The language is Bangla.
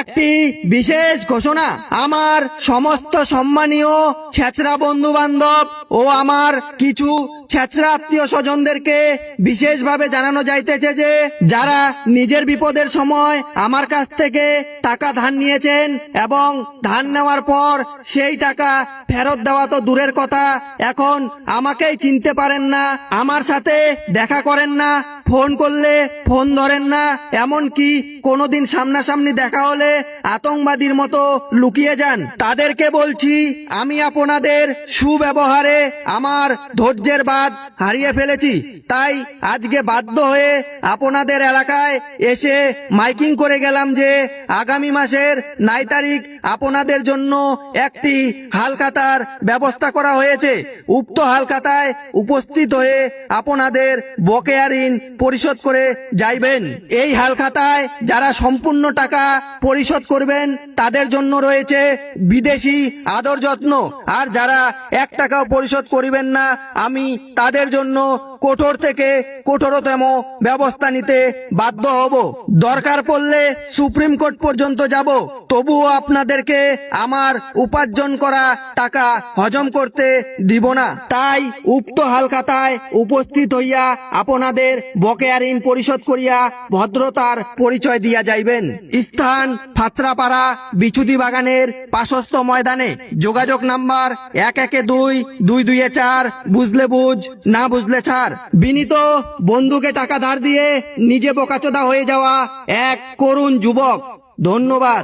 একটি বিশেষ ঘোষণা, আমার সমস্ত সম্মানীয় ছেচরা বন্ধু বান্ধব ও আমার কিছু ছেচরা আত্মীয় স্বজনদেরকে বিশেষভাবে জানানো যাইতেছে যে যারা নিজের বিপদের সময় আমার কাছ থেকে টাকা ধার নিয়েছেন এবং ধার নেওয়ার পর সেই টাকা ফেরত দেওয়া তো দূরের কথা, এখন আমাকেই চিনতে পারেন না, আমার সাথে দেখা করেন না, ফোন করলে ফোন ধরেন না, এমনকি কোনোদিন সামনাসামনি দেখা হলে আতঙ্কবাদীর মতো লুকিয়ে যান, তাদেরকে বলছি আমি আপনাদের সুব্যবহারে আমার ধৈর্যের বাঁধ হারিয়ে ফেলেছি। তাই আজকে বাধ্য হয়ে আপনাদের এলাকায় এসে মাইকিং করে গেলাম যে আগামী মাসের 9 তারিখ আপনাদের জন্য একটি হালখাতার ব্যবস্থা করা হয়েছে। উক্ত হালখাতায় উপস্থিত হয়ে আপনাদের বকেয়া ঋণ পরিশোধ করে যাইবেন। এই হালখাতায় যারা সম্পূর্ণ টাকা পরিশোধ করবেন তাদের জন্য রয়েছে বিদেশি আদর যত্ন, আর যারা 1 টাকাও পরিশোধ করিবেন না আমি তাদের জন্য কঠোর থেকে কঠোরতম ব্যবস্থা নিতে বাধ্য হব। দরকার পড়লে সুপ্রিম কোর্ট পর্যন্ত যাব, তবুও আপনাদেরকে আমার উপার্জন করা টাকা হজম করতে দিব না। তাই উক্ত হালখাতায় উপস্থিত হইয়া আপনাদের বকেয়া ঋণ পরিশোধ করিয়া ভদ্রতার পরিচয় দিয়া যাইবেন। স্থান ফাত্রাপাড়া বিচুদি বাগানের পাশস্থ ময়দানে। যোগাযোগ নাম্বার 112-22-4, বুঝলে বুঝ, না বুঝলে ছাড়। বিনীত বন্ধুকে টাকা ধার দিয়ে নিজে বোকাচোদা হয়ে যাওয়া এক করুণ যুবক। ধন্যবাদ।